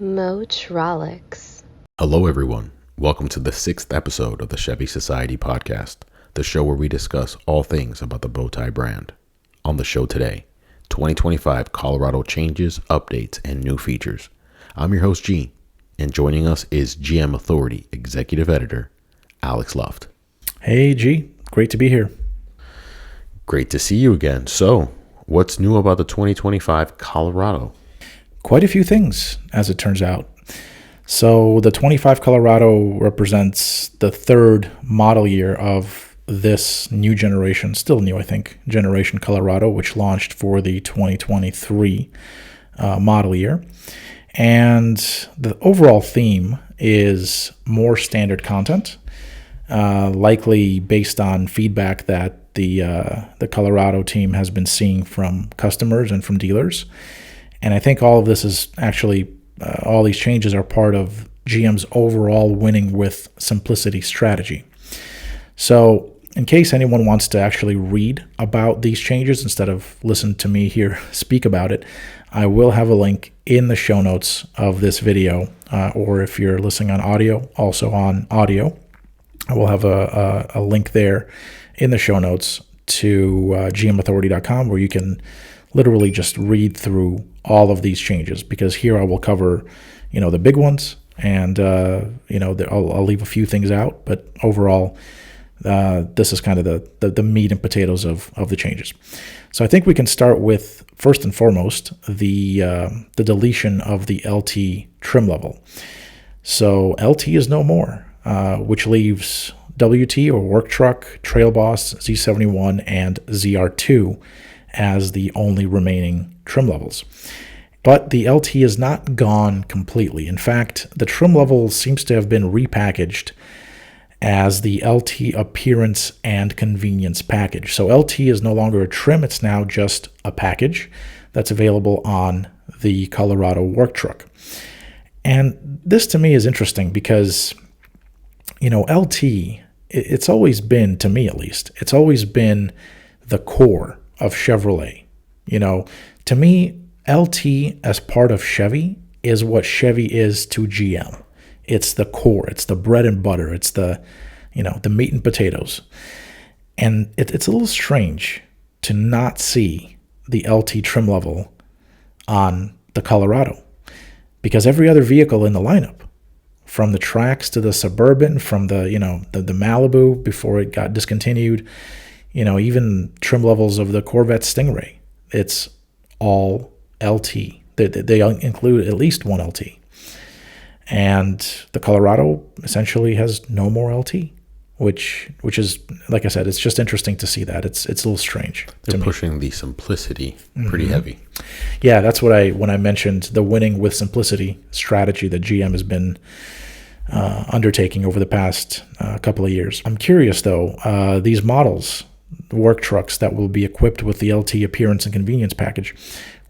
Motrolics. Hello, everyone. Welcome to the 6th episode of the Chevy Society Podcast, the show where we discuss all things about the Bowtie brand. On the show today, 2025 Colorado changes, updates, and new features. I'm your host, G, and joining us is GM Authority Executive Editor, Alex Luft. Hey, G. Great to be here. Great to see you again. So, what's new about the 2025 Colorado? Quite a few things, as it turns out. So the 25 Colorado represents the third model year of this new generation, still new, I think, generation Colorado, which launched for the 2023 model year. And the overall theme is more standard content, likely based on feedback that the Colorado team has been seeing from customers and from dealers. And I think all of this is actually, all these changes are part of GM's overall winning with simplicity strategy. So in case anyone wants to actually read about these changes instead of listen to me here speak about it, I will have a link in the show notes of this video, or if you're listening on audio, also on audio, I will have a link there in the show notes to gmauthority.com where you can literally just read through all of these changes, because here I will cover, the big ones, and I'll leave a few things out, but overall, this is kind of the meat and potatoes of the changes. So I think we can start with, first and foremost, the deletion of the LT trim level. So LT is no more, which leaves WT or Work Truck, Trail Boss, Z71, and ZR2 as the only remaining trim levels. But the LT is not gone completely. In fact, the trim level seems to have been repackaged as the LT Appearance and Convenience package. So LT is no longer a trim, it's now just a package that's available on the Colorado Work Truck. And this to me is interesting because, LT, it's always been, to me at least, it's always been the core of Chevrolet. To me, LT as part of Chevy is what Chevy is to GM. It's the core, it's the bread and butter, it's the meat and potatoes. And it's a little strange to not see the LT trim level on the Colorado, because every other vehicle in the lineup, from the Trax to the Suburban, from the Malibu before it got discontinued, even trim levels of the Corvette Stingray, it's all LT. They include at least one LT. And the Colorado essentially has no more LT, which is, like I said, it's just interesting to see that. It's a little strange. They're pushing the simplicity pretty heavy. Yeah, that's what when I mentioned the winning with simplicity strategy that GM has been undertaking over the past couple of years. I'm curious, though, these models, work trucks that will be equipped with the LT Appearance and Convenience package,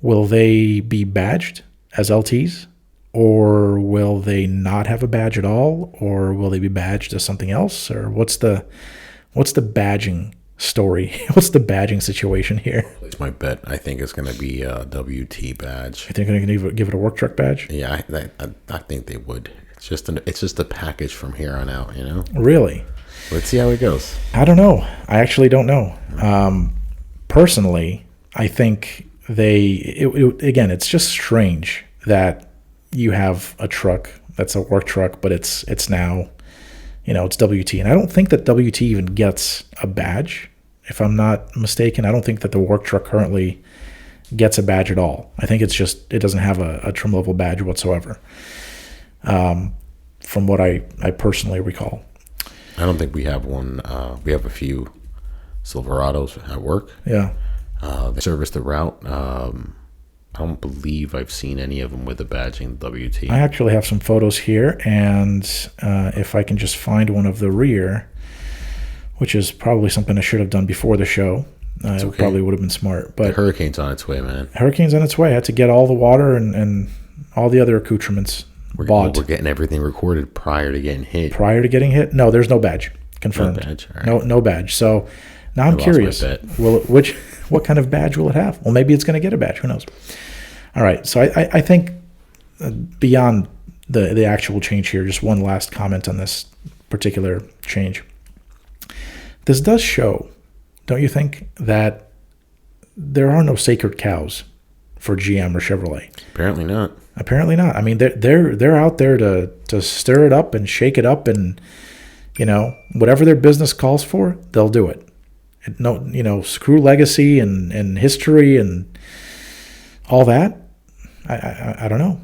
will they be badged as LTs, or will they not have a badge at all, or will they be badged as something else, or what's the badging story? What's the badging situation here? It's my bet. I think it's going to be a WT badge. You think they're going to give it a work truck badge? Yeah, I think they would. It's just a package from here on out. Really? Let's see how it goes. I don't know. I actually don't know. Personally, I think again, it's just strange that you have a truck that's a work truck, but it's now, it's WT. And I don't think that WT even gets a badge. If I'm not mistaken, I don't think that the work truck currently gets a badge at all. I think it's just, it doesn't have a trim level badge whatsoever, from what I personally recall. I don't think we have one. We have a few Silverados at work. Yeah. They service the route. I don't believe I've seen any of them with a badging WT. I actually have some photos here, and if I can just find one of the rear, which is probably something I should have done before the show. It probably would have been smart. But the Hurricane's on its way, man. Hurricane's on its way. I had to get all the water and all the other accoutrements bought. We're getting everything recorded prior to getting hit. Prior to getting hit? No, there's no badge. Confirmed. No badge. All right. No badge. So now I'm curious. What kind of badge will it have? Well, maybe it's going to get a badge. Who knows? All right. So I think beyond the actual change here, just one last comment on this particular change. This does show, don't you think, that there are no sacred cows for GM or Chevrolet? Apparently not. Apparently not. I mean, they're out there to stir it up and shake it up, and whatever their business calls for, they'll do it. No, screw legacy and history and all that. I don't know.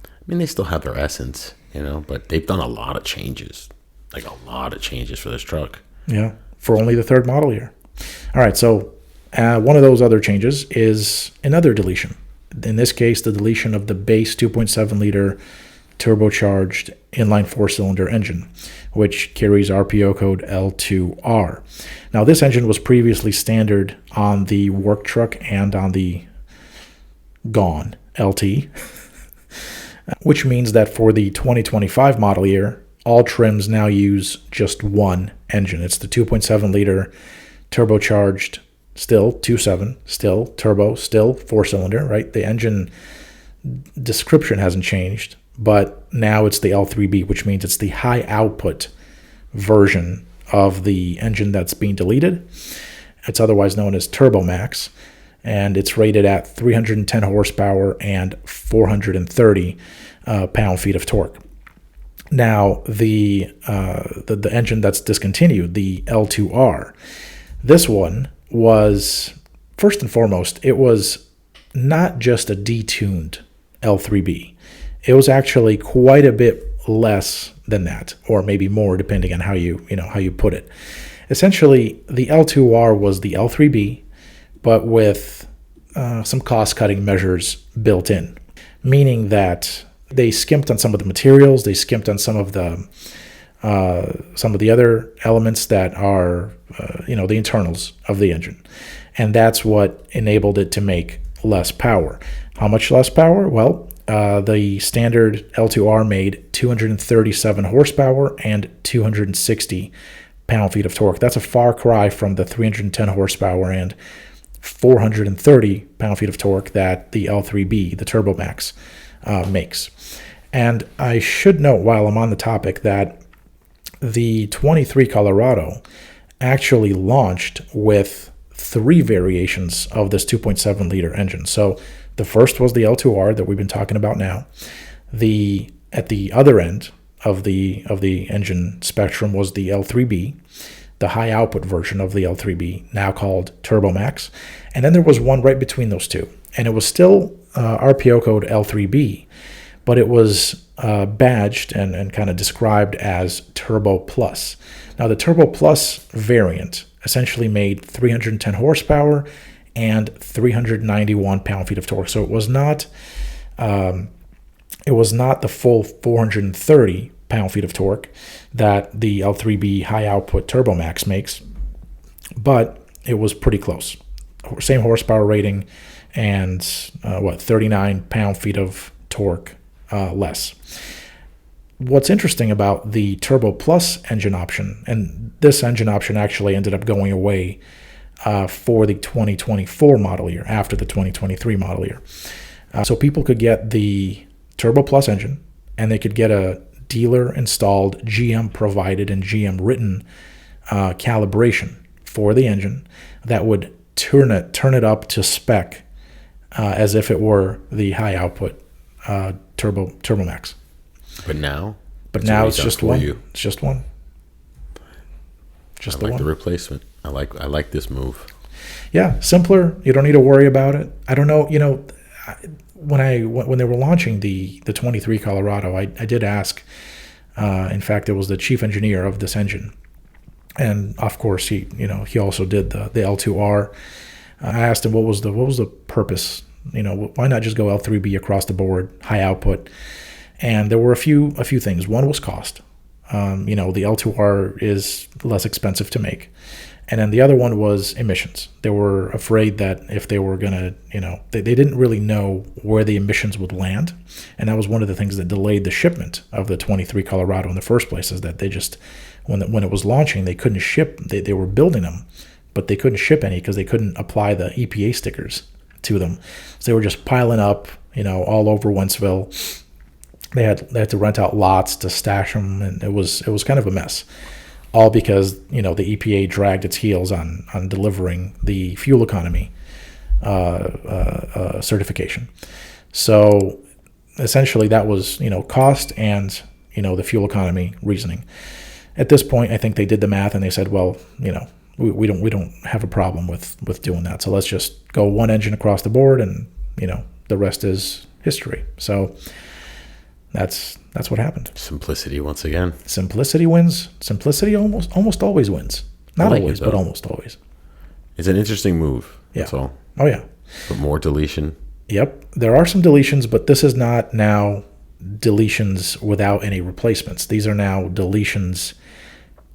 I mean, they still have their essence, but they've done a lot of changes, like a lot of changes for this truck. Yeah, for only the third model year. All right, so one of those other changes is another deletion. In this case, the deletion of the base 2.7 liter turbocharged inline four-cylinder engine, which carries RPO code L2R. Now, this engine was previously standard on the work truck and on the Gone LT, which means that for the 2025 model year, all trims now use just one engine. It's the 2.7 liter turbocharged, still 2.7, still turbo, still four-cylinder, right? The engine description hasn't changed, but now it's the L3B, which means it's the high output version of the engine that's being deleted. It's otherwise known as Turbo Max, and it's rated at 310 horsepower and 430 pound-feet of torque. Now, the engine that's discontinued, the L2R, this one was, first and foremost, it was not just a detuned L3B. It was actually quite a bit less than that, or maybe more, depending on how you put it. Essentially, the L2R was the L3B, but with some cost-cutting measures built in, meaning that they skimped on some of the materials, they skimped on some of the other elements that are, the internals of the engine, and that's what enabled it to make less power. How much less power? Well, the standard L2R made 237 horsepower and 260 pound-feet of torque. That's a far cry from the 310 horsepower and 430 pound-feet of torque that the L3B, the Turbo Max, makes. And I should note, while I'm on the topic, that the 23 Colorado actually launched with 3 variations of this 2.7 liter engine. So the first was the L2R that we've been talking about now. At the other end of the engine spectrum was the L3B, the high output version of the L3B, now called Turbo Max. And then there was one right between those two, and it was still RPO code L3B, but it was badged and kind of described as Turbo Plus. Now, the Turbo Plus variant essentially made 310 horsepower and 391 pound-feet of torque. So it was not the full 430 pound-feet of torque that the L3B high-output Turbo Max makes, but it was pretty close. Same horsepower rating and 39 pound-feet of torque less. What's interesting about the Turbo Plus engine option, and this engine option actually ended up going away for the 2024 model year, after the 2023 model year. So people could get the Turbo Plus engine, and they could get a dealer-installed, GM-provided, and GM-written calibration for the engine that would turn it up to spec as if it were the high-output Turbo Max. But now it's just one. It's just one. Just the one. I like the replacement. I like this move. Yeah, simpler. You don't need to worry about it. I don't know. When they were launching the 23 Colorado, I did ask. In fact, it was the chief engineer of this engine, and of course he also did the L2R. I asked him what was the purpose. Why not just go L3B across the board, high output? And there were a few things. One was cost. The L2R is less expensive to make. And then the other one was emissions. They were afraid that if they were going to, they didn't really know where the emissions would land. And that was one of the things that delayed the shipment of the 23 Colorado in the first place, is that they just, when it was launching, they couldn't ship. They were building them, but they couldn't ship any because they couldn't apply the EPA stickers to them. So they were just piling up, all over Wentzville. They had to rent out lots to stash them, and it was kind of a mess. All because the EPA dragged its heels on delivering the fuel economy certification. So essentially, that was cost and the fuel economy reasoning. At this point, I think they did the math and they said, well, we don't have a problem with doing that. So let's just go one engine across the board, and the rest is history. So that's what happened. Simplicity once again. Simplicity wins. Simplicity almost always wins. Not Like always, it, but almost always. It's an interesting move. Yeah. That's all. Oh yeah. But more deletion. Yep. There are some deletions, but this is not now deletions without any replacements. These are now deletions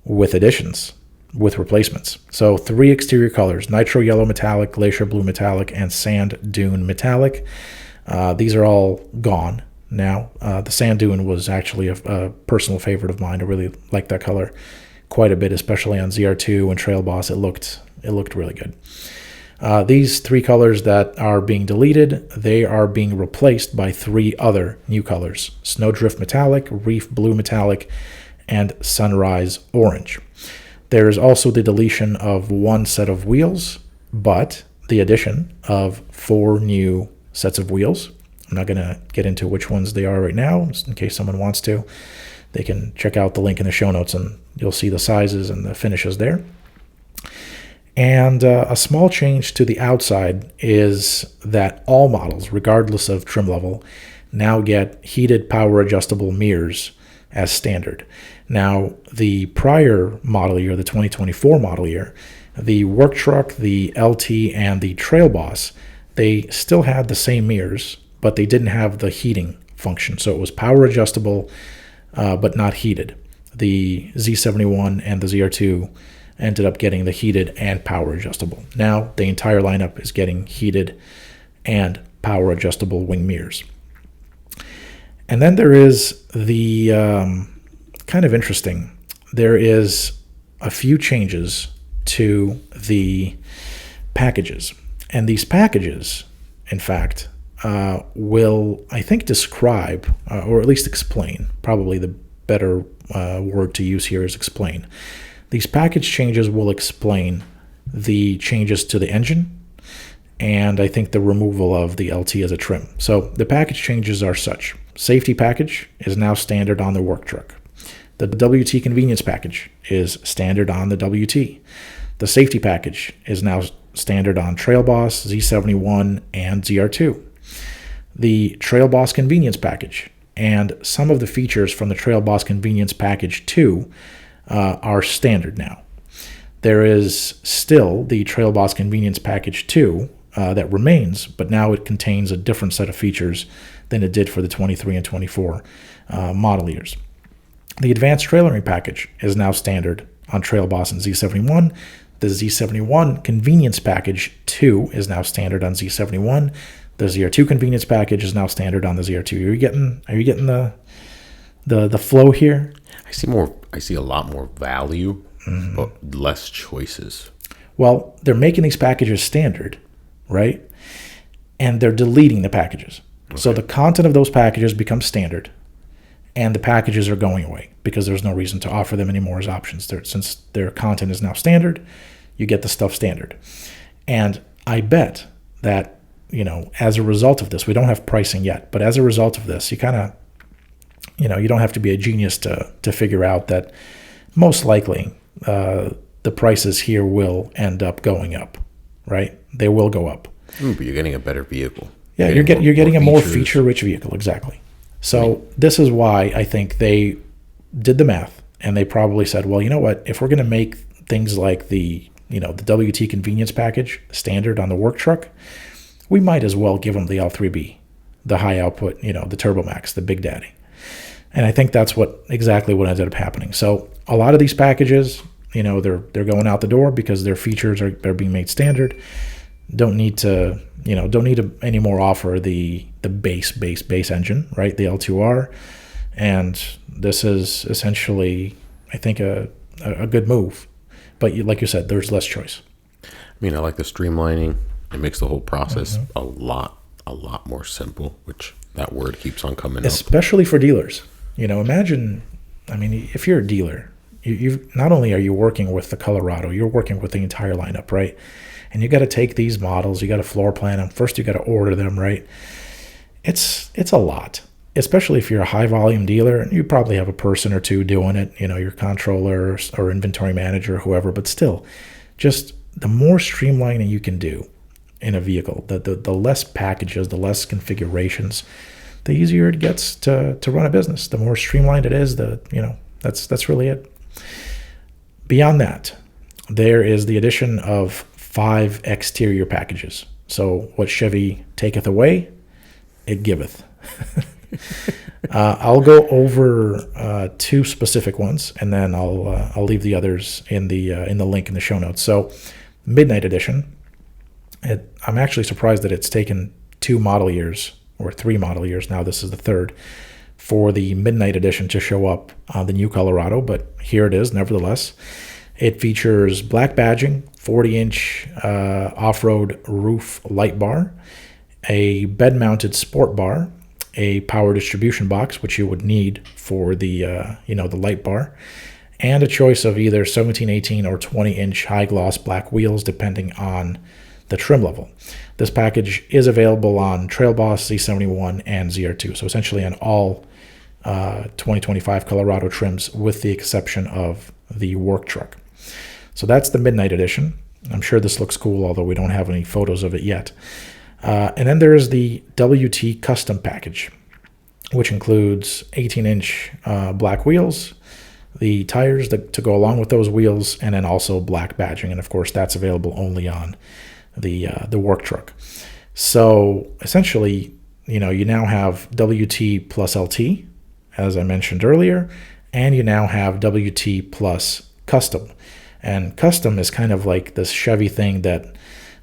with additions, with replacements. So 3 exterior colors: nitro yellow metallic, glacier blue metallic, and sand dune metallic. These are all gone now. The sand dune was actually a personal favorite of mine. I really like that color quite a bit, especially on ZR2 and Trail Boss. It looked really good. These 3 colors that are being deleted, they are being replaced by 3 other new colors: Snowdrift Metallic, Reef Blue Metallic, and Sunrise Orange. There is also the deletion of 1 set of wheels, but the addition of 4 new sets of wheels. I'm not going to get into which ones they are right now, just in case someone wants to. They can check out the link in the show notes and you'll see the sizes and the finishes there. And a small change to the outside is that all models, regardless of trim level, now get heated power adjustable mirrors as standard. Now, the prior model year, the 2024 model year, the work truck, the LT, and the Trail Boss, they still had the same mirrors, but they didn't have the heating function. So it was power adjustable, but not heated. The Z71 and the ZR2 ended up getting the heated and power adjustable. Now the entire lineup is getting heated and power adjustable wing mirrors. And then there is the kind of interesting, there is a few changes to the packages. And these packages, in fact, will, I think, describe, or at least explain, probably the better word to use here is explain. These package changes will explain the changes to the engine and I think the removal of the LT as a trim. So the package changes are such. Safety package is now standard on the work truck. The WT convenience package is standard on the WT. The safety package is now standard on Trail Boss, Z71, and ZR2. The Trail Boss convenience package and some of the features from the Trail Boss convenience package 2 are standard now. There is still the Trail Boss convenience package 2 that remains, but now it contains a different set of features than it did for the 23 and 24 model years. The advanced trailering package is now standard on Trail Boss and Z71. The Z71 convenience package 2 is now standard on Z71. The ZR2 convenience package is now standard on the ZR2. Are you getting the flow here? I see a lot more value, but less choices. Well, they're making these packages standard, right? And they're deleting the packages. Okay. So the content of those packages becomes standard, and the packages are going away because there's no reason to offer them anymore as options. Since their content is now standard, you get the stuff standard. And I bet that, as a result of this, we don't have pricing yet, but as a result of this, you kind of, you don't have to be a genius to figure out that most likely the prices here will end up going up, right? They will go up. But you're getting a better vehicle. Yeah, you're getting a more feature-rich vehicle, exactly. So this is why I think they did the math, and they probably said, well, you know what? If we're going to make things like the WT convenience package standard on the work truck, we might as well give them the L3B, the high output, the Turbo Max, the Big Daddy. And I think that's exactly what ended up happening. So a lot of these packages, they're going out the door because their features are being made standard. Don't need to anymore offer the base engine, right? The L2R. And this is essentially, I think, a good move. But like you said, there's less choice. I like the streamlining. It makes the whole process a lot a lot more simple, which that word keeps on coming up. Especially for dealers. Imagine, if you're a dealer, you not only are you working with the Colorado, you're working with the entire lineup, right? And you got to take these models, you got to floor plan them. First, you got to order them, right? It's a lot, especially if you're a high volume dealer. You probably have a person or two doing it, your controller or inventory manager, whoever. But still, just the more streamlining you can do in a vehicle, the less packages, the less configurations, the easier it gets to run a business. The more streamlined it is, that's really it. Beyond that, there is the addition of 5 exterior packages. So what Chevy taketh away, it giveth. I'll go over 2 specific ones, and then I'll leave the others in the link in the show notes. So, Midnight Edition. I'm actually surprised that it's taken 2 model years or 3 model years. Now this is the 3rd for the Midnight Edition to show up on the new Colorado, but here it is nevertheless. It features black badging, 40-inch off-road roof light bar, a bed-mounted sport bar, a power distribution box, which you would need for the the light bar, and a choice of either 17, 18, or 20-inch high-gloss black wheels, depending on the trim level. This package is available on Trail Boss, Z71, and ZR2, so essentially on all 2025 Colorado trims, with the exception of the work truck. So that's the Midnight Edition. I'm sure this looks cool, although we don't have any photos of it yet. And then there is the WT Custom package, which includes 18-inch black wheels, the tires to go along with those wheels, and then also black badging. And of course, that's available only on the work truck. So essentially, you now have WT plus LT, as I mentioned earlier, and you now have WT plus Custom. And Custom is kind of like this Chevy thing that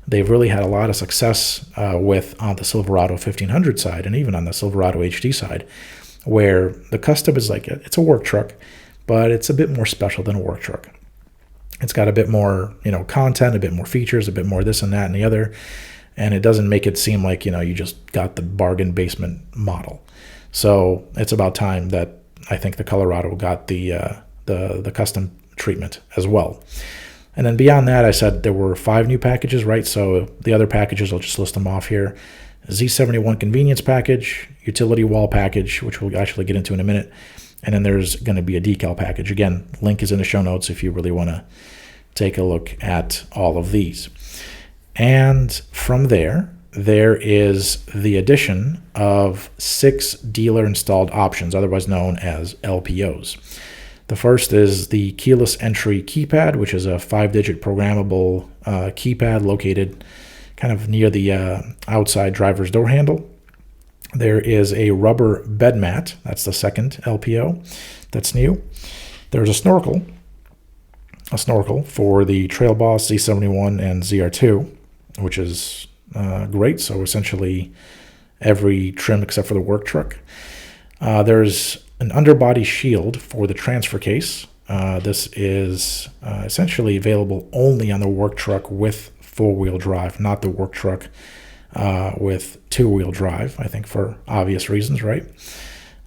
they've really had a lot of success with on the Silverado 1500 side, and even on the Silverado HD side, where the Custom is like it's a work truck, but it's a bit more special than a work truck. It's got a bit more, content, a bit more features, a bit more this and that and the other, and it doesn't make it seem like, you just got the bargain basement model. So it's about time that I think the Colorado got the Custom treatment as well. And then beyond that, I said there were 5 new packages, right? So the other packages, I'll just list them off here. Z71 convenience package, utility wall package, which we'll actually get into in a minute. And then there's going to be a decal package. Again, link is in the show notes if you really want to take a look at all of these. And from there is the addition of 6 dealer-installed options, otherwise known as LPOs. The first is the keyless entry keypad, which is a 5-digit programmable keypad located kind of near the outside driver's door handle. There is a rubber bed mat. That's the second LPO that's new. There's a snorkel for the Trail Boss, Z71, and ZR2, which is great. So essentially every trim except for the work truck. There's an underbody shield for the transfer case. This is essentially available only on the work truck with 4-wheel drive, not the work truck with 2-wheel drive, I think for obvious reasons, right?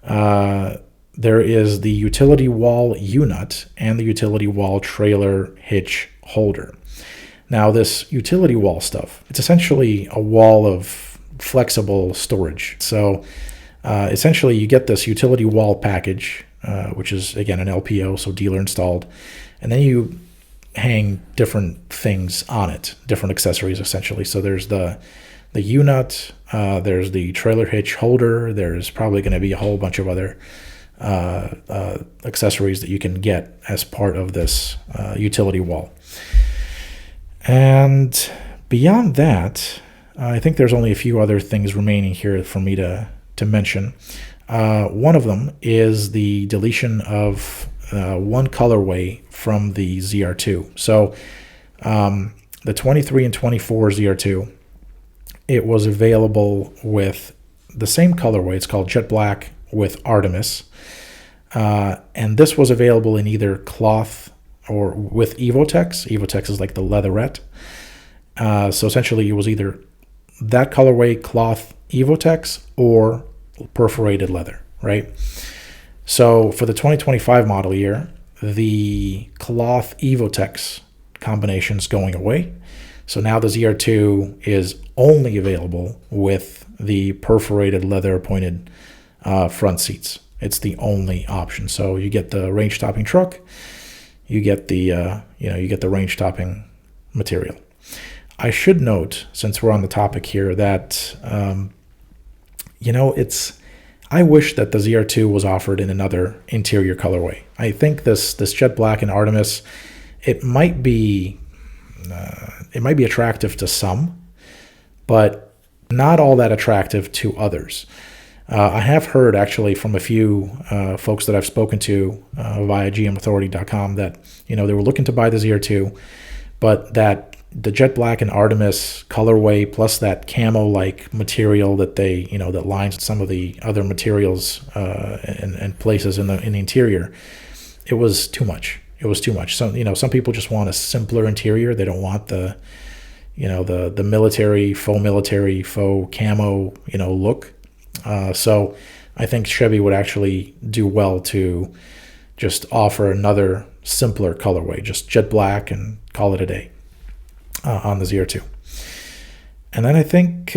There is the utility wall U-nut and the utility wall trailer hitch holder. Now, this utility wall stuff, it's essentially a wall of flexible storage. So essentially, you get this utility wall package, which is, again, an LPO, so dealer installed, and then you hang different things on it, different accessories, essentially. So there's the U-nut, there's the trailer hitch holder, there's probably going to be a whole bunch of other accessories that you can get as part of this utility wall. And beyond that, I think there's only a few other things remaining here for me to mention. One of them is the deletion of one colorway from the ZR2. So the 23 and 24 ZR2, it was available with the same colorway. It's called Jet Black with Artemis. And this was available in either cloth or with Evotex. Evotex is like the leatherette. So essentially it was either that colorway, cloth, Evotex or perforated leather, right? So for the 2025 model year, the cloth Evotex combination is going away. So now the ZR2 is only available with the perforated leather pointed front seats. It's the only option. So you get the range topping truck, you get the you get the range topping material. I should note, since we're on the topic here, that I wish that the ZR2 was offered in another interior colorway. I think this jet black and Artemis, it might be attractive to some, but not all that attractive to others. I have heard actually from a few folks that I've spoken to via gmauthority.com that they were looking to buy the ZR2, but that the jet black and Artemis colorway plus that camo-like material that they that lines some of the other materials and places in the interior, it was too much. It was too much. Some people just want a simpler interior. They don't want the military faux camo look. So I think Chevy would actually do well to just offer another simpler colorway, just jet black, and call it a day on the ZR2. And then I think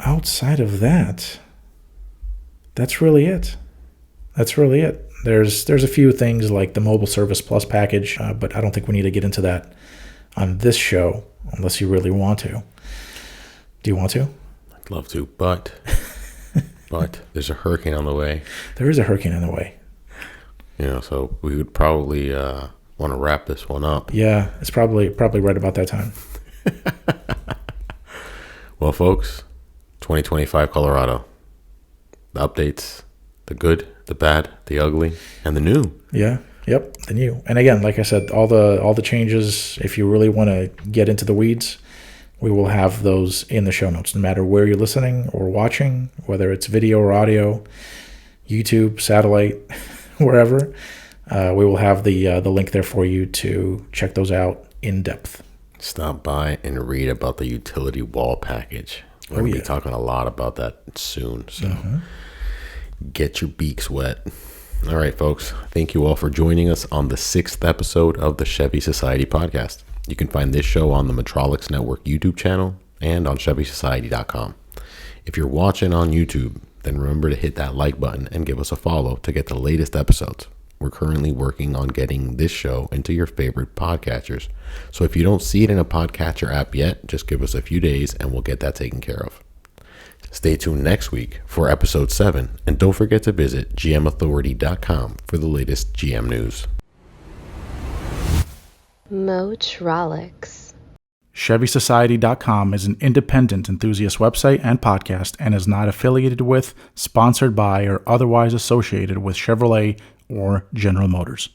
outside of that, that's really it. There's a few things like the Mobile Service Plus package, but I don't think we need to get into that on this show unless you really want to. Do you want to? I'd love to, but there's a hurricane on the way. There is a hurricane on the way. So we would probably want to wrap this one up. Yeah, it's probably right about that time. Well, folks, 2025 Colorado. The updates, the good, the bad, the ugly, and the new. Yeah, yep, the new. And again, like I said, all the changes, if you really want to get into the weeds, we will have those in the show notes, no matter where you're listening or watching, whether it's video or audio, YouTube, satellite, wherever. We will have the link there for you to check those out in depth. Stop by and read about the utility wall package. We're going to be talking a lot about that soon, so get your beaks wet. All right, folks. Thank you all for joining us on the 6th episode of the Chevy Society Podcast. You can find this show on the Metrolix Network YouTube channel and on ChevySociety.com. If you're watching on YouTube, then remember to hit that like button and give us a follow to get the latest episodes. We're currently working on getting this show into your favorite podcatchers. So if you don't see it in a podcatcher app yet, just give us a few days and we'll get that taken care of. Stay tuned next week for episode 7. And don't forget to visit gmauthority.com for the latest GM news. Motrolix. ChevySociety.com is an independent enthusiast website and podcast and is not affiliated with, sponsored by, or otherwise associated with Chevrolet or General Motors.